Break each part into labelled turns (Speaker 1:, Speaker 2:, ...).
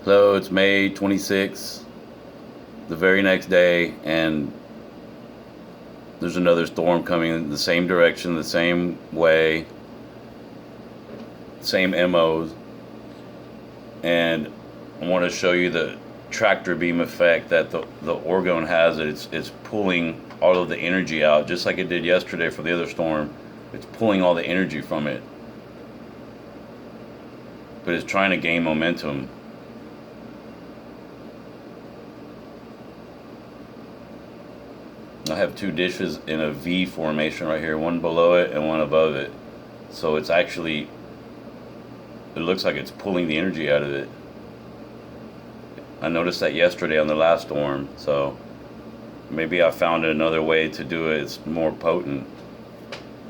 Speaker 1: So it's May 26th, the very next day, and there's another storm coming in the same direction, the same way, same MOs. And I want to show you the tractor beam effect that the Orgone has. It's pulling all of the energy out, just like it did yesterday for the other storm. It's pulling all the energy from it, but it's trying to gain momentum. I have two dishes in a V formation right here, one below it and one above it. So it's actually, it looks like it's pulling the energy out of it. I noticed that yesterday on the last storm, so maybe I found another way to do it. It's more potent,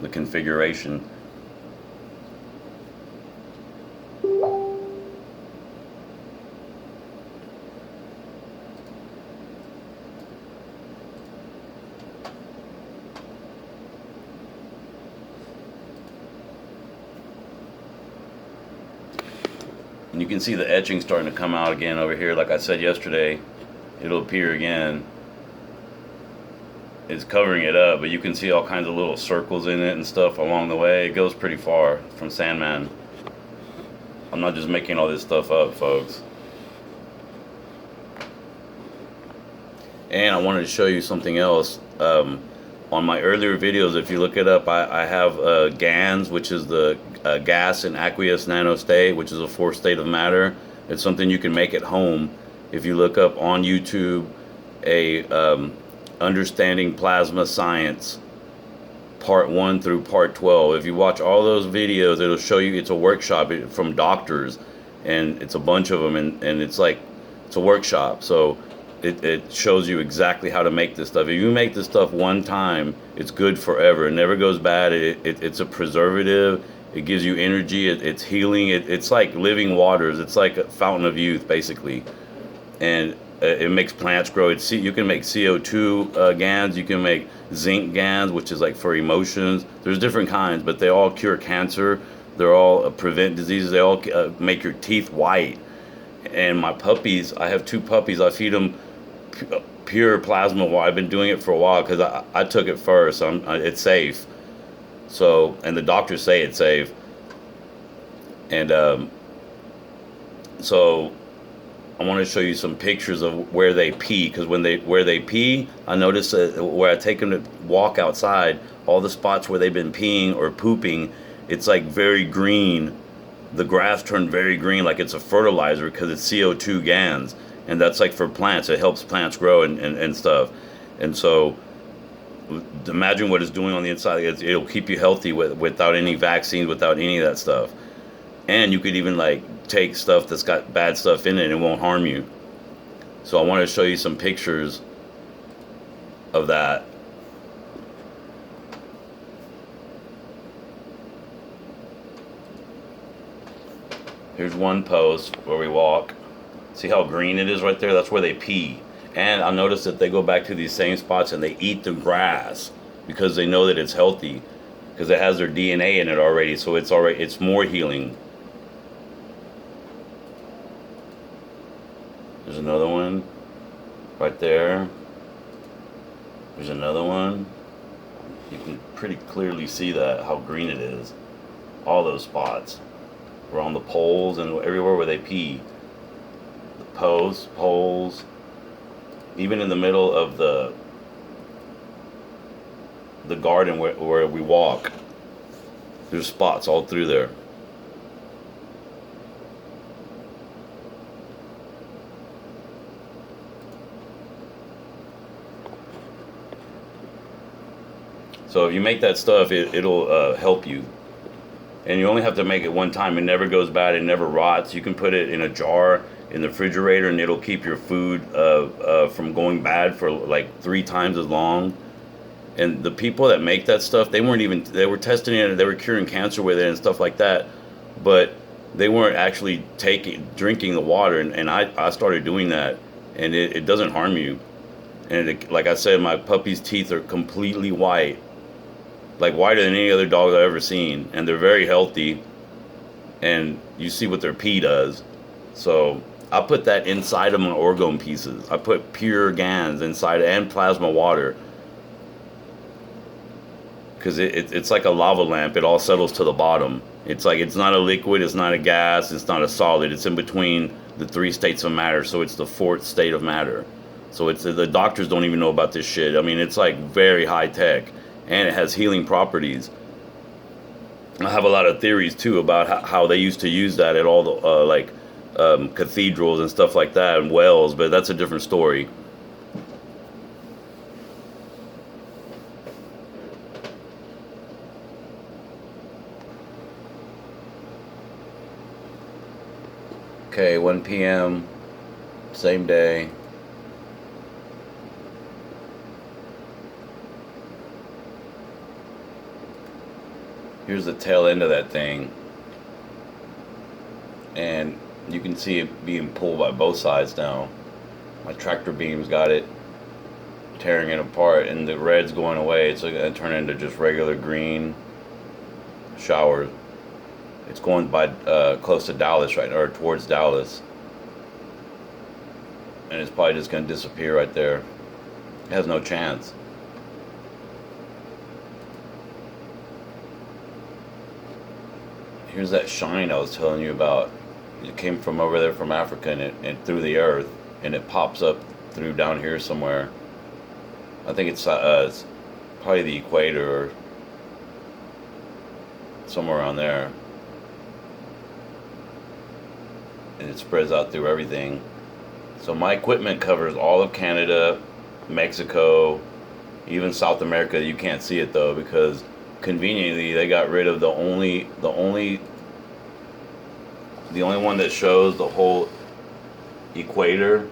Speaker 1: the configuration. And you can see the etching starting to come out again over here. Like I said yesterday, it'll appear again. It's covering it up, but you can see all kinds of little circles in it and stuff along the way. It goes pretty far from Sandman. I'm not just making all this stuff up, folks. And I wanted to show you something else. On my earlier videos, if you look it up, I have GANS, which is the gas and aqueous nanostate, which is a fourth state of matter. It's something you can make at home. If you look up on YouTube a Understanding Plasma Science, part 1 through part 12. If you watch all those videos, it'll show you, it's a workshop from doctors, and it's a bunch of them, and it's like, it's a workshop. So it shows you exactly how to make this stuff. If you make this stuff one time, it's good forever. It never goes bad. It's a preservative. It gives you energy. It's healing. It's like living waters. It's like a fountain of youth, basically. And it makes plants grow. You can make CO2 GANs. You can make zinc GANs, which is like for emotions. There's different kinds, but they all cure cancer. They're all prevent diseases. They all make your teeth white. And my puppies, I have two puppies. I feed them pure plasma. Well, I've been doing it for a while because I took it first. So it's safe. So, and the doctors say it's safe. And so I want to show you some pictures of where they pee, because where they pee, I notice that where I take them to walk outside, all the spots where they've been peeing or pooping, it's like very green. The grass turned very green, like it's a fertilizer, because it's CO2 GANs, and that's like for plants. It helps plants grow and stuff. And so imagine what it's doing on the inside. It'll keep you healthy without any vaccines, without any of that stuff. And you could even like take stuff that's got bad stuff in it and it won't harm you. So I want to show you some pictures of that. Here's one post where we walk. See how green it is right there? That's where they pee. And I noticed that they go back to these same spots and they eat the grass because they know that it's healthy, because it has their DNA in it already. So it's more healing. There's another one right there. There's another one. You can pretty clearly see that, how green it is. All those spots. We're on the poles and everywhere where they pee. The poles, even in the middle of the garden where we walk. There's spots all through there. So if you make that stuff, it'll help you. And you only have to make it one time. It never goes bad. It never rots. You can put it in a jar in the refrigerator, and it'll keep your food from going bad for like 3 times as long. And the people that make that stuff, they were testing it, they were curing cancer with it and stuff like that, but they weren't actually drinking the water. And I started doing that, and it doesn't harm you. And like I said, my puppy's teeth are completely white. Like whiter than any other dog I've ever seen, and they're very healthy, and you see what their pee does. So I put that inside of my Orgone pieces. I put pure GANs inside and plasma water. Because it's like a lava lamp. It all settles to the bottom. It's like, it's not a liquid, it's not a gas, it's not a solid. It's in between the three states of matter. So it's the fourth state of matter. So it's, the doctors don't even know about this shit. I mean, it's like very high tech, and it has healing properties. I have a lot of theories too about how they used to use that at all the cathedrals and stuff like that, and wells, but that's a different story. Okay, 1 p.m., same day. Here's the tail end of that thing. And you can see it being pulled by both sides now. My tractor beam's got it tearing it apart, and the red's going away. It's going to turn into just regular green showers. It's going by close to Dallas right now, or towards Dallas. And it's probably just going to disappear right there. It has no chance. Here's that shine I was telling you about. It came from over there from Africa, and it through the earth, and it pops up through down here somewhere. I think it's probably the equator or somewhere around there. And it spreads out through everything. So my equipment covers all of Canada, Mexico, even South America. You can't see it though, because conveniently they got rid of the only one that shows the whole equator.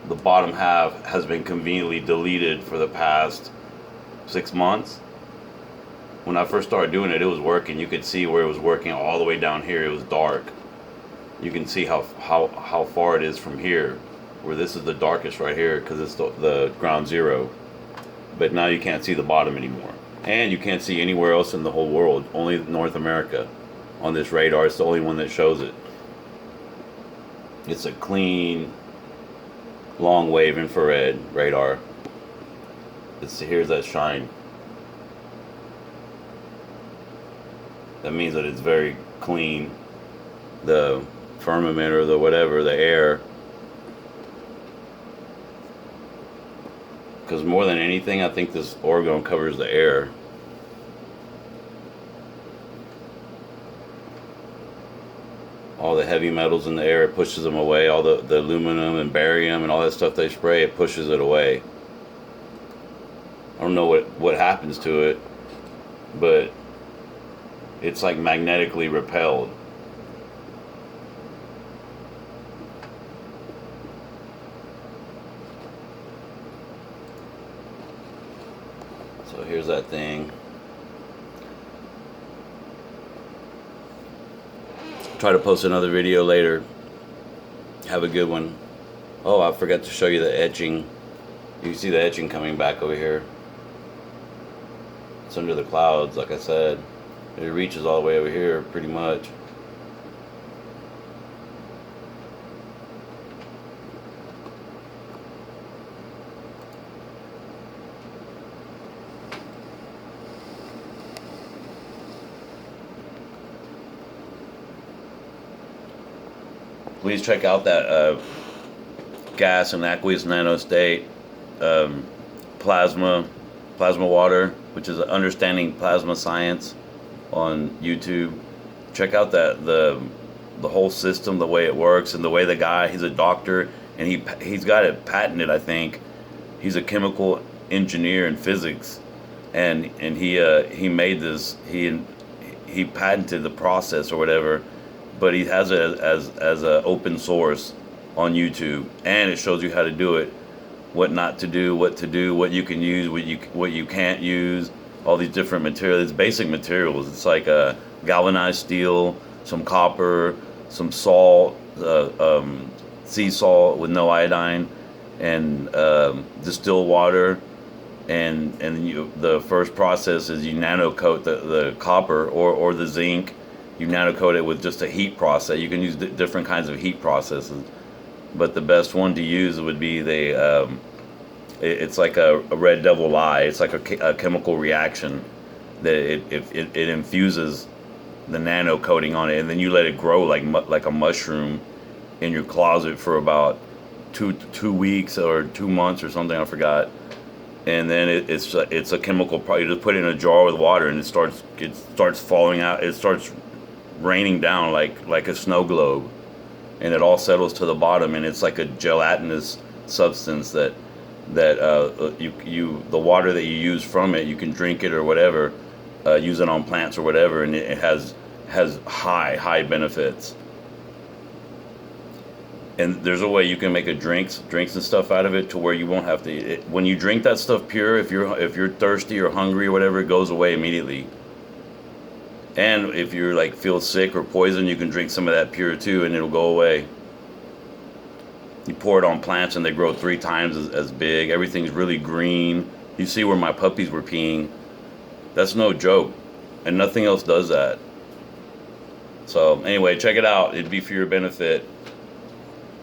Speaker 1: The bottom half has been conveniently deleted for the past 6 months. When I first started doing it, it was working. You could see where it was working all the way down here. It was dark. You can see how far it is from here, where this is the darkest right here, because it's the ground zero. But now you can't see the bottom anymore. And you can't see anywhere else in the whole world. Only North America on this radar. It's the only one that shows it. It's a clean, long wave infrared radar. Here's that shine. That means that it's very clean. The firmament or the whatever, the air. Because more than anything, I think this Orgone covers the air. All the heavy metals in the air, it pushes them away. All the aluminum and barium and all that stuff they spray, it pushes it away. I don't know what happens to it, but it's like magnetically repelled. So here's that thing. Try to post another video later. Have a good one. Oh, I forgot to show you the etching. You can see the etching coming back over here. It's under the clouds, like I said. It reaches all the way over here, pretty much. Please check out that gas and aqueous nanostate plasma water, which is Understanding Plasma Science on YouTube. Check out the whole system, the way it works, and the way the guy, he's a doctor, and he's got it patented, I think. He's a chemical engineer in physics, and he made this, he patented the process or whatever. But he has it as a open source on YouTube, and it shows you how to do it, what not to do, what to do, what you can use, what you can't use, all these different materials. It's basic materials. It's like galvanized steel, some copper, some salt, sea salt with no iodine, and distilled water, and the first process is you nano coat the copper or the zinc. you nano coat it with just a heat process. You can use different kinds of heat processes, but the best one to use would be it's like a red devil lye. It's like a chemical reaction that it infuses the nano coating on it, and then you let it grow like a mushroom in your closet for about 2 weeks or 2 months or something. I forgot. And then it's a chemical. You just put it in a jar with water, and it starts falling out. It starts raining down like a snow globe, and it all settles to the bottom, and it's like a gelatinous substance that the water that you use from it, you can drink it or whatever, use it on plants or whatever, and it has high benefits. And there's a way you can make drinks and stuff out of it to where you won't have to. When you drink that stuff pure, if you're thirsty or hungry or whatever, it goes away immediately. And if you're like feel sick or poison, you can drink some of that pure too, and it'll go away. You pour it on plants, and they grow 3 times as big. Everything's really green. You see where my puppies were peeing. That's no joke, and nothing else does that. So anyway, check it out. It'd be for your benefit.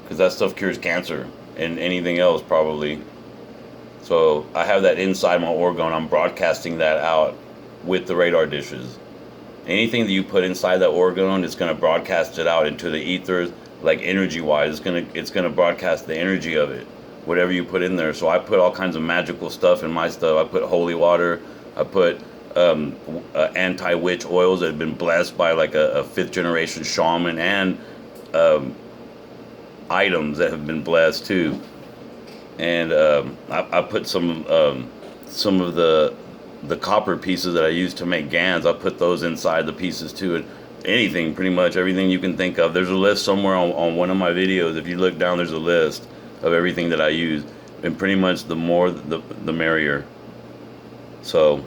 Speaker 1: Because that stuff cures cancer and anything else probably. So I have that inside my Orgone. I'm broadcasting that out with the radar dishes. Anything that you put inside that Orgone, it's going to broadcast it out into the ethers, like energy-wise. It's gonna broadcast the energy of it, whatever you put in there. So I put all kinds of magical stuff in my stuff. I put holy water. I put anti-witch oils that have been blessed by like a 5th generation shaman, and items that have been blessed too. And I put some of the copper pieces that I use to make GANs. I put those inside the pieces too. And anything, pretty much everything you can think of. There's a list somewhere on one of my videos. If you look down, there's a list of everything that I use, and pretty much the more the merrier. So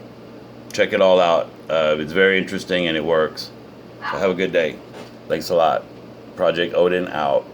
Speaker 1: check it all out. It's very interesting and it works. So have a good day. Thanks a lot. Project ODEN out.